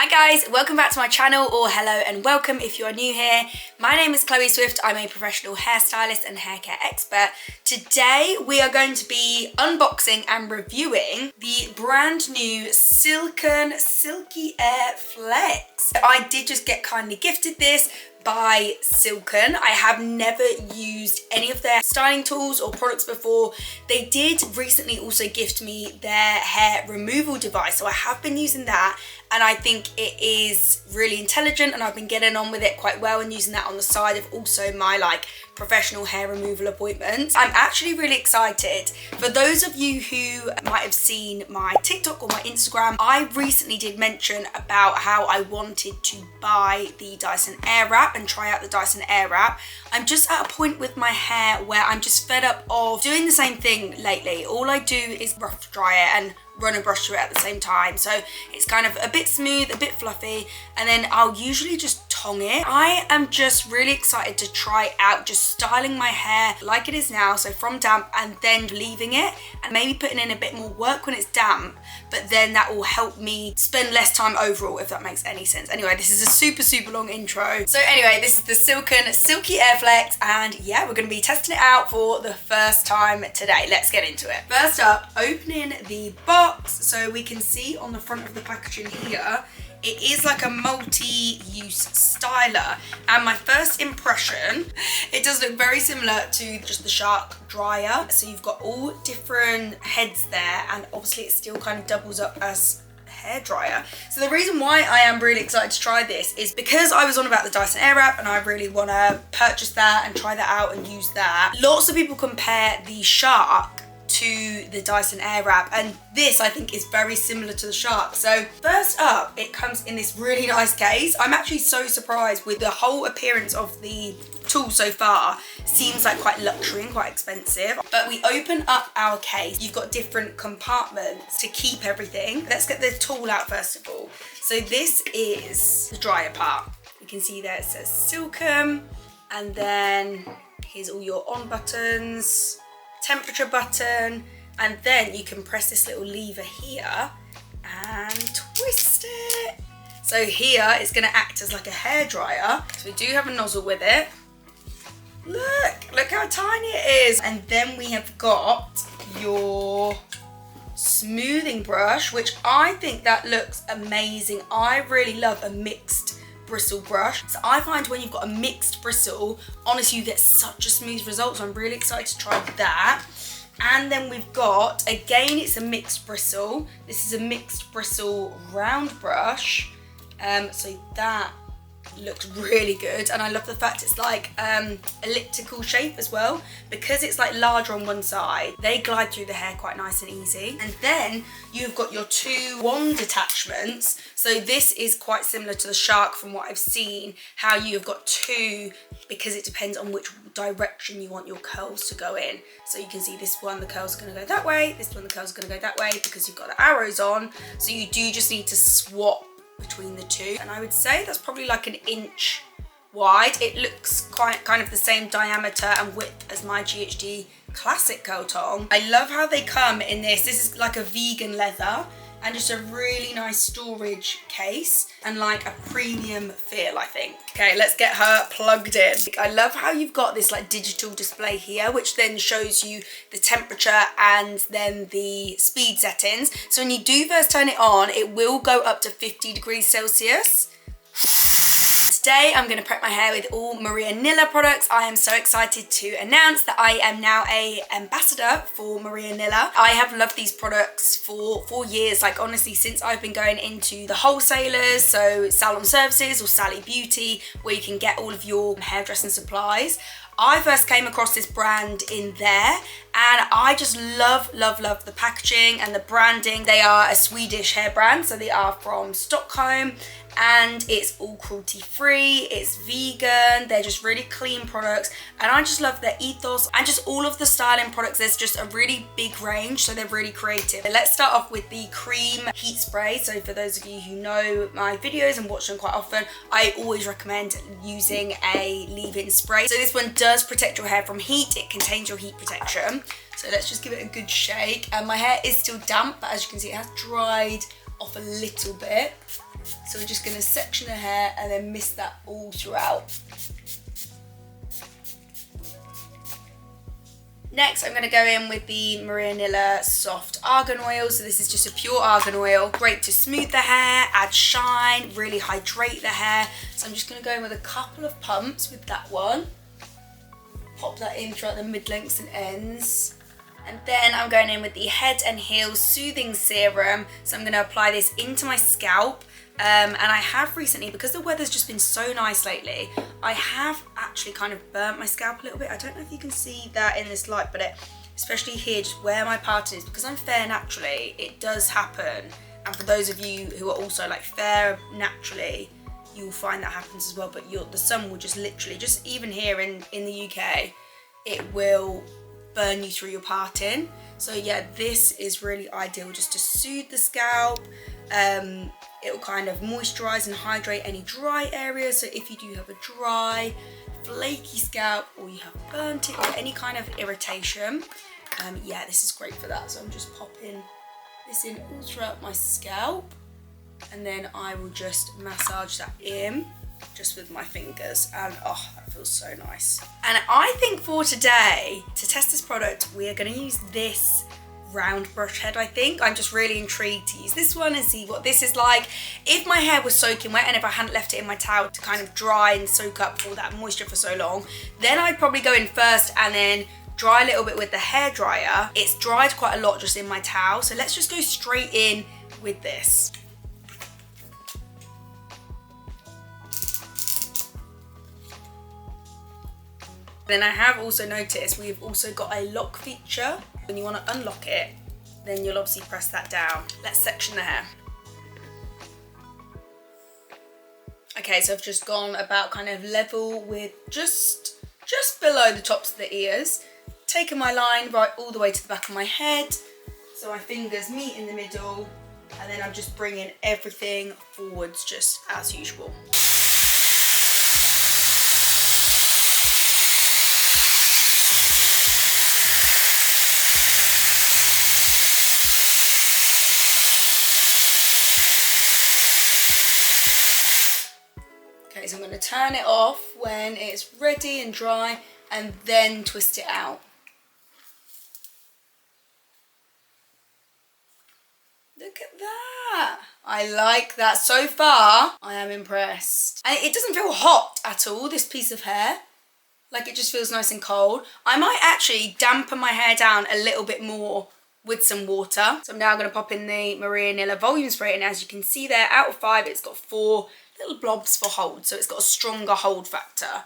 Hi guys, welcome back to my channel, or hello and welcome if you are new here. My name is Chloe Swift. I'm a professional hairstylist and hair care expert. Today we are going to be unboxing and reviewing the brand new SilkyAir Flex. I did just get kindly gifted this by Silk'n. I have never used any of their styling tools or products before. They did recently also gift me their hair removal device, so I have been using that, and I think it is really intelligent, and I've been getting on with it quite well and using that on the side of also my professional hair removal appointments. I'm actually really excited. For those of you who might have seen my TikTok or my Instagram, I recently did mention about how I wanted to buy the Dyson Airwrap and try out the Dyson Airwrap. I'm just at a point with my hair where I'm just fed up of doing the same thing lately. All I do is rough dry it and run a brush through it at the same time, so it's kind of a bit smooth, a bit fluffy, and then I'll usually just tong it. I am just really excited to try out just styling my hair like it is now, so from damp, and then leaving it and maybe putting in a bit more work when it's damp, but then that will help me spend less time overall, if that makes any sense. Anyway, this is a super long intro. So anyway, this is the SilkyAir Flex, and yeah, we're going to be testing it out for the first time today. Let's get into it. First up, opening the box. So we can see on the front of the packaging here, it is like a multi-use styler, and my first impression, it does look very similar to just the Shark dryer. So you've got all different heads there, and obviously it still kind of doubles up as hair dryer. So the reason why I am really excited to try this is because I was on about the Dyson Airwrap and I really want to purchase that and try that out and use that. Lots of people compare the Shark to the Dyson Airwrap, and this I think is very similar to the Shark. So first up, it comes in this really nice case. I'm actually so surprised with the whole appearance of the tool so far. Seems like quite luxury and quite expensive. But we open up our case. You've got different compartments to keep everything. Let's get the tool out first of all. So this is the dryer part. You can see there it says Silk'n, and then here's all your on buttons, temperature button, and then you can press this little lever here and twist it. So here it's going to act as like a hairdryer. So we do have a nozzle with it. Look how tiny it is. And then we have got your smoothing brush, which I think that looks amazing. I really love a mixed bristle brush. So I find when you've got a mixed bristle, honestly, you get such a smooth result. So I'm really excited to try that. And then we've got, again, it's a mixed bristle. This is a mixed bristle round brush. So that looks really good, and I love the fact it's like elliptical shape as well, because it's like larger on one side. They glide through the hair quite nice and easy. And then you've got your two wand attachments. So this is quite similar to the Shark from what I've seen, how you've got two, because it depends on which direction you want your curls to go in. So you can see this one, the curls are going to go that way, this one, the curls are going to go that way, because you've got the arrows on. So you do just need to swap between the two, and I would say that's probably like an inch wide. It looks quite kind of the same diameter and width as my GHD classic curl tong. I love how they come in this. This is like a vegan leather and just a really nice storage case and like a premium feel, I think. Okay, let's get her plugged in. I love how you've got this like digital display here, which then shows you the temperature and then the speed settings. So when you do first turn it on, it will go up to 50 degrees Celsius. Today I'm going to prep my hair with all Maria Nila products. I am so excited to announce that I am now an ambassador for Maria Nila. I have loved these products for 4 years, like honestly since I've been going into the wholesalers, so Salon Services or Sally Beauty, where you can get all of your hairdressing supplies. I first came across this brand in there, and I just love the packaging and the branding. They are a Swedish hair brand, so they are from Stockholm, and it's all cruelty free, it's vegan, they're just really clean products, and I just love their ethos and just all of the styling products. There's just a really big range, so they're really creative. Let's start off with the cream heat spray. So for those of you who know my videos and watch them quite often, I always recommend using a leave-in spray. So this one does protect your hair from heat, it contains your heat protection. So let's just give it a good shake, and my hair is still damp, but as you can see it has dried off a little bit. So So we're just gonna section the hair and then mist that all throughout. Next, I'm gonna go in with the Maria Nila Soft Argan Oil. So this is just a pure argan oil. Great to smooth the hair, add shine, really hydrate the hair. So I'm just gonna go in with a couple of pumps with that one. Pop that in throughout the mid-lengths and ends. And then I'm going in with the Head and Heels Soothing Serum. So I'm gonna apply this into my scalp. And I have recently, because the weather's just been so nice lately, I have actually kind of burnt my scalp a little bit. I don't know if you can see that in this light, but especially here, just where my parting is, because I'm fair naturally, it does happen. And for those of you who are also like fair naturally, you'll find that happens as well. But the sun will just literally, just even here in the UK, it will burn you through your parting. So yeah, this is really ideal just to soothe the scalp. It will kind of moisturize and hydrate any dry areas. So if you do have a dry, flaky scalp, or you have burnt it, or any kind of irritation, yeah, this is great for that. So I'm just popping this in all throughout my scalp, and then I will just massage that in just with my fingers, and oh, that feels so nice. And I think for today, to test this product, we are going to use this round brush head. I think I'm just really intrigued to use this one and see what this is like. If my hair was soaking wet and if I hadn't left it in my towel to kind of dry and soak up all that moisture for so long, then I'd probably go in first and then dry a little bit with the hair dryer. It's dried quite a lot just in my towel, so let's just go straight in with this. Then I have also noticed we've also got a lock feature. When you want to unlock it, then you'll obviously press that down. Let's section the hair. Okay, so I've just gone about kind of level with just below the tops of the ears. Taken my line right all the way to the back of my head. So my fingers meet in the middle, and then I'm just bringing everything forwards just as usual. So I'm going to turn it off when it's ready and dry, and then twist it out. Look at that. I like that. So far, I am impressed. And it doesn't feel hot at all, this piece of hair. Like, it just feels nice and cold. I might actually dampen my hair down a little bit more with some water. So I'm now going to pop in the Maria Nila Volume Spray, and as you can see there, out of 5, it's got 4 little blobs for hold, so it's got a stronger hold factor.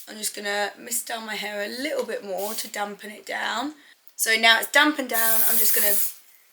I'm just gonna mist down my hair a little bit more to dampen it down. So now it's dampened down, I'm just gonna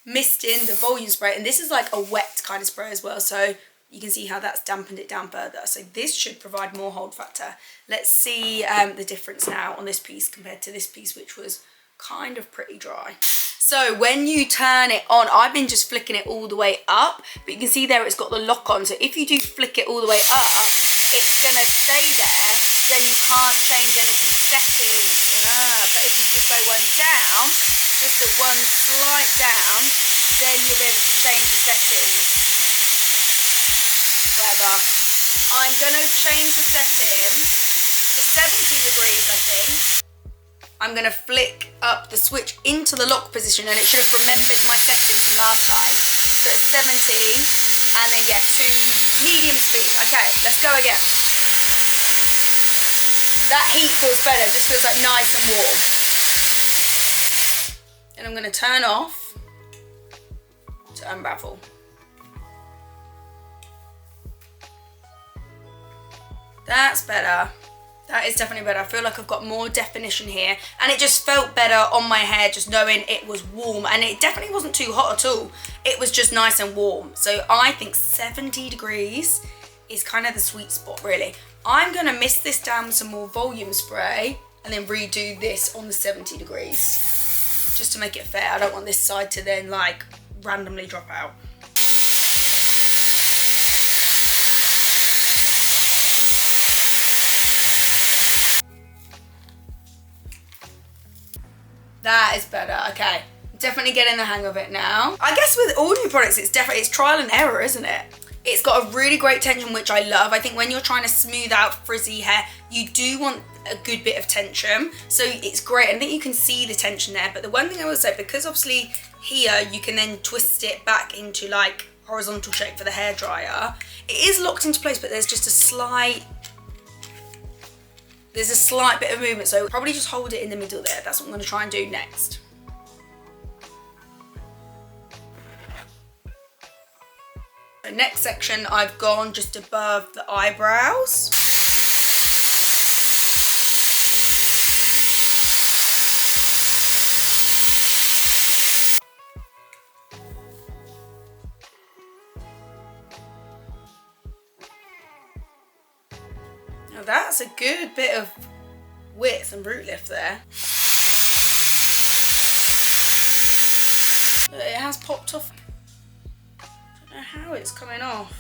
mist in the volume spray, and this is like a wet kind of spray as well, so you can see how that's dampened it down further. So this should provide more hold factor. Let's see the difference now on this piece compared to this piece, which was kind of pretty dry. So when you turn it on, I've been just flicking it all the way up, but you can see there it's got the lock on. So if you do flick it all the way up, it's gonna stay there, then you can't change anything settings. But if you just go one down, just at one slight down, then you'll be able to change the settings. Clever. I'm gonna change the setting to 70 degrees, I think. I'm going to flick up the switch into the lock position, and it should have remembered my settings from last time. So it's 70, and then yeah, 2 medium speed. Okay, let's go again. That heat feels better, it just feels like nice and warm. And I'm going to turn off to unravel. That's better. That is definitely better. I feel like I've got more definition here, and it just felt better on my hair just knowing it was warm, and it definitely wasn't too hot at all. It was just nice and warm. So I think 70 degrees is kind of the sweet spot, really. I'm gonna mist this down with some more volume spray and then redo this on the 70 degrees just to make it fair. I don't want this side to then like randomly drop out. That is better. Okay, definitely getting the hang of it now. I guess with all new products, it's trial and error, isn't it? It's got a really great tension, which I love. I think when you're trying to smooth out frizzy hair, you do want a good bit of tension. So it's great. I think you can see the tension there. But the one thing I will say, because obviously here you can then twist it back into like horizontal shape for the hairdryer. It is locked into place, but there's just a slight bit of movement. So probably just hold it in the middle there. That's what I'm going to try and do next. The next section, I've gone just above the eyebrows. Now that's a good bit of width and root lift there. It has popped off. I don't know how it's coming off.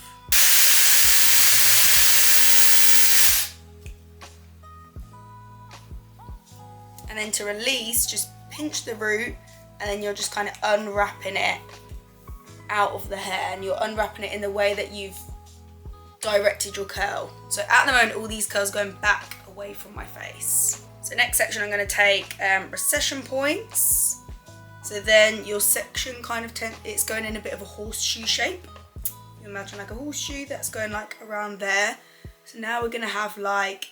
And then to release, just pinch the root, and then you're just kind of unwrapping it out of the hair, and you're unwrapping it in the way that you've directed your curl. So at the moment, all these curls going back away from my face. So next section, I'm going to take recession points. So then your section kind of it's going in a bit of a horseshoe shape. You imagine like a horseshoe that's going like around there. So now we're going to have like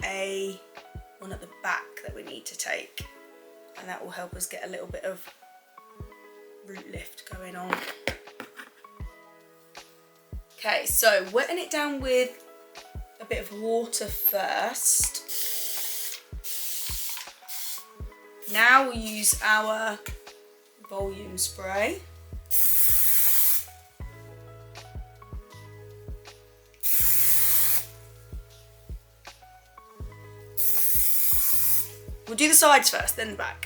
one at the back that we need to take, and that will help us get a little bit of root lift going on. Okay, so wetting it down with a bit of water first. Now we'll use our volume spray. We'll do the sides first, then the back.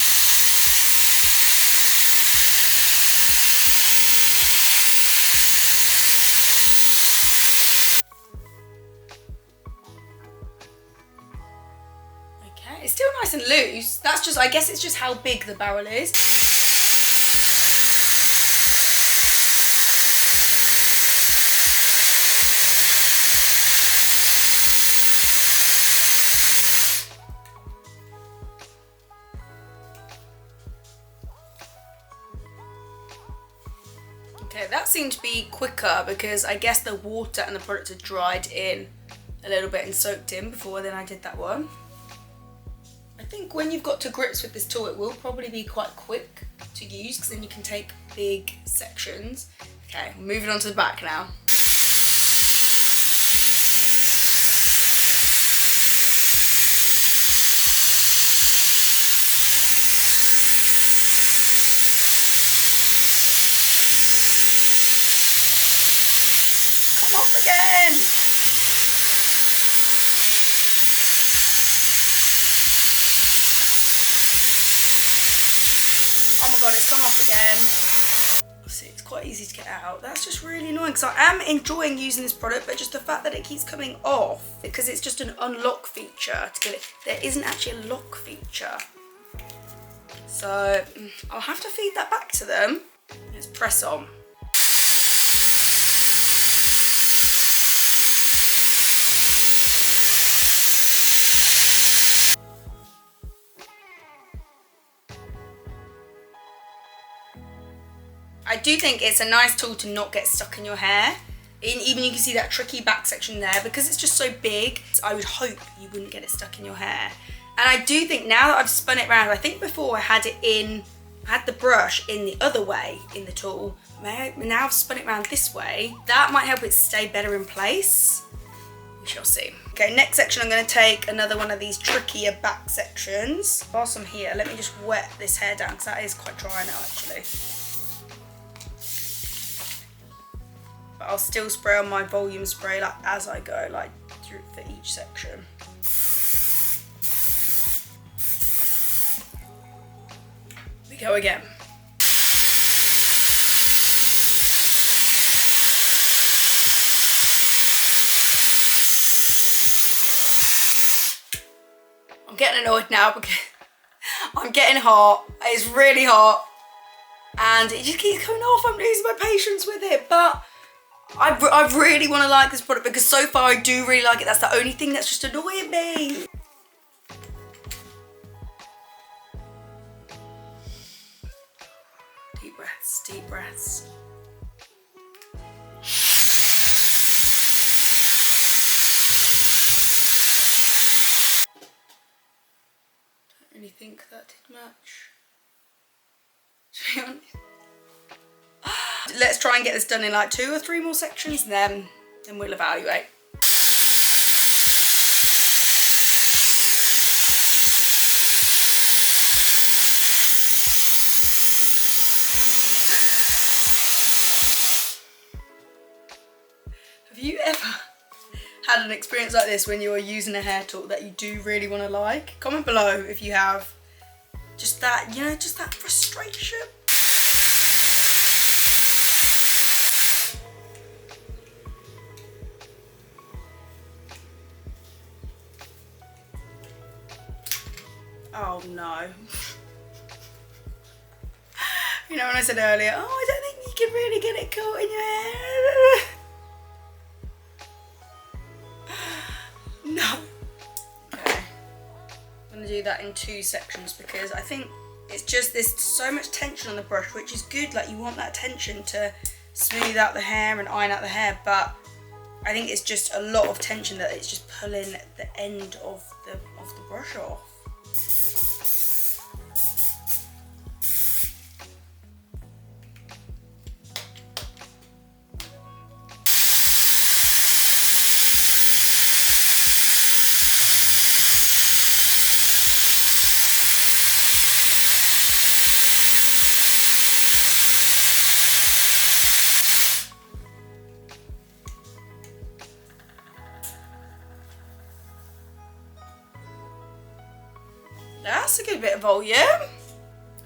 Okay, it's still nice and loose. That's just, I guess it's just how big the barrel is. Okay, that seemed to be quicker because I guess the water and the product had dried in a little bit and soaked in before then I did that one. I think when you've got to grips with this tool, it will probably be quite quick to use because then you can take big sections. Okay, moving on to the back now. It's come off again. See, it's quite easy to get out. That's just really annoying because I am enjoying using this product, but just the fact that it keeps coming off because it's just an unlock feature to get it. There isn't actually a lock feature. So I'll have to feed that back to them. Let's press on. I do think it's a nice tool to not get stuck in your hair. Even you can see that tricky back section there because it's just so big. I would hope you wouldn't get it stuck in your hair. And I do think now that I've spun it around, I think before I had the brush in the other way in the tool. Now I've spun it around this way. That might help it stay better in place. We shall see. Okay, next section I'm going to take another one of these trickier back sections. While I'm here, let me just wet this hair down because that is quite dry now actually. But I'll still spray on my volume spray like as I go, like through for each section. We go again. I'm getting annoyed now because I'm getting hot. It's really hot and it just keeps coming off. I'm losing my patience with it, but I really want to like this product because so far I do really like it. That's the only thing that's just annoying me. Deep breaths, deep breaths. Don't really think that did much, to be honest. Let's try and get this done in like 2 or 3 more sections, and then we'll evaluate. Have you ever had an experience like this when you're using a hair tool that you do really want to like? Comment below if you have just that, you know, just that frustration. Oh no. You know when I said earlier, oh, I don't think you can really get it caught in your hair. No. Okay. I'm gonna do that in 2 sections because I think it's just, there's so much tension on the brush, which is good. Like, you want that tension to smooth out the hair and iron out the hair, but I think it's just a lot of tension that it's just pulling the end of the brush off. That's a good bit of volume,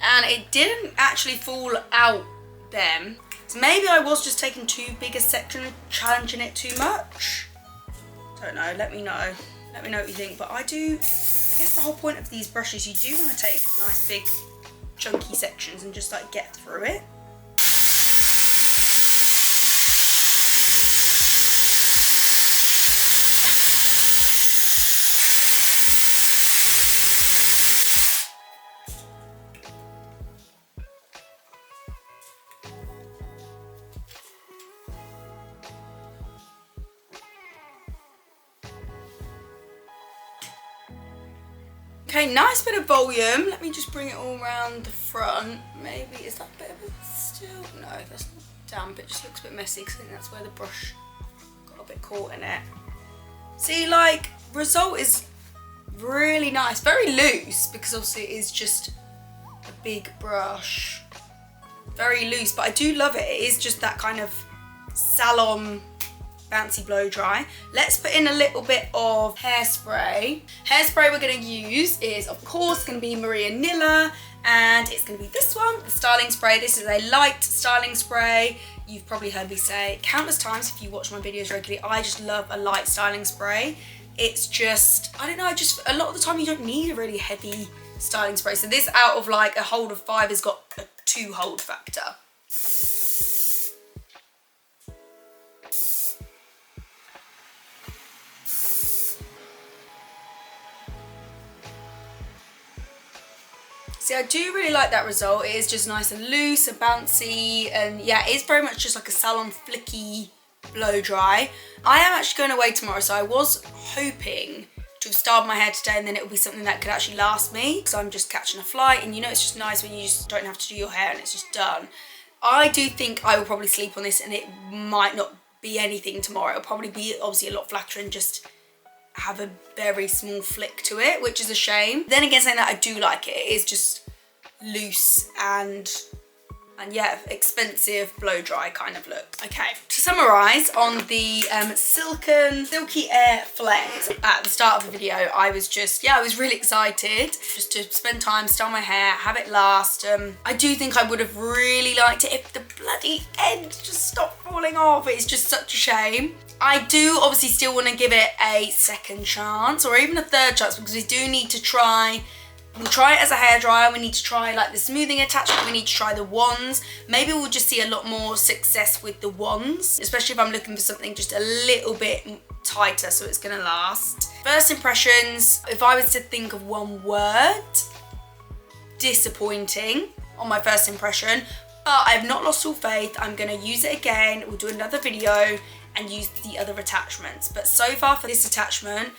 and it didn't actually fall out then, so maybe I was just taking too big a section and challenging it too much. Don't know, let me know what you think. But I guess the whole point of these brushes, you do want to take nice big chunky sections and just like get through it. Okay, nice bit of volume. Let me just bring it all around the front. Maybe, is that a bit of it still? No, that's not damp. It just looks a bit messy because I think that's where the brush got a bit caught in it. See, like, result is really nice. Very loose because obviously it is just a big brush. Very loose, but I do love it. It is just that kind of salon bouncy blow dry. Let's put in a little bit of hairspray. Hairspray we're going to use is, of course, going to be Maria Nila, and it's going to be this one, the styling spray. This is a light styling spray. You've probably heard me say countless times if you watch my videos regularly, I just love a light styling spray. It's just, I don't know, just a lot of the time you don't need a really heavy styling spray. So this, out of like a hold of 5, has got a 2 hold factor. See, I do really like that result. It is just nice and loose and bouncy, and yeah, it's very much just like a salon flicky blow dry. I am actually going away tomorrow, so I was hoping to have styled my hair today and then it would be something that could actually last me, because I'm just catching a flight, and you know it's just nice when you just don't have to do your hair and it's just done. I do think I will probably sleep on this and it might not be anything tomorrow. It'll probably be obviously a lot flatter and just have a very small flick to it, which is a shame. Then again, saying that, I do like it. It is just loose and yeah, expensive blow dry kind of look. Okay, to summarise, on the SilkyAir Flex at the start of the video, I was just, yeah, I was really excited just to spend time, style my hair, have it last. I do think I would have really liked it if the bloody end just stopped falling off. It's just such a shame. I do obviously still want to give it a second chance or even a third chance, because we do need to try We'll try it as a hairdryer. We need to try like the smoothing attachment. We need to try the wands. Maybe we'll just see a lot more success with the wands, especially if I'm looking for something just a little bit tighter so it's gonna last. First impressions, if I was to think of one word, disappointing on my first impression, but I have not lost all faith. I'm gonna use it again. We'll do another video and use the other attachments. But so far for this attachment,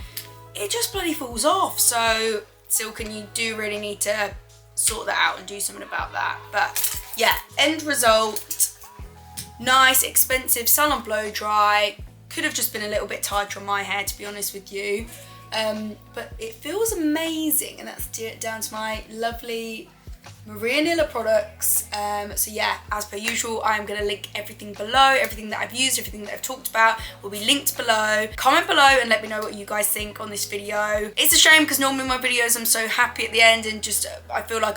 it just bloody falls off. So Silk'n, you do really need to sort that out and do something about that. But yeah, end result, nice, expensive salon blow dry. Could have just been a little bit tighter on my hair, to be honest with you. But it feels amazing, and that's down to my lovely Maria Nila products. So yeah, as per usual, I'm going to link everything below. Everything that I've used, everything that I've talked about will be linked below. Comment below and let me know what you guys think on this video. It's a shame because normally my videos I'm so happy at the end, and just I feel like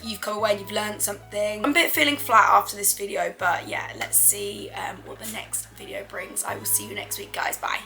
you've come away and you've learned something. I'm a bit feeling flat after this video, but yeah, let's see what the next video brings. I will see you next week, guys. Bye.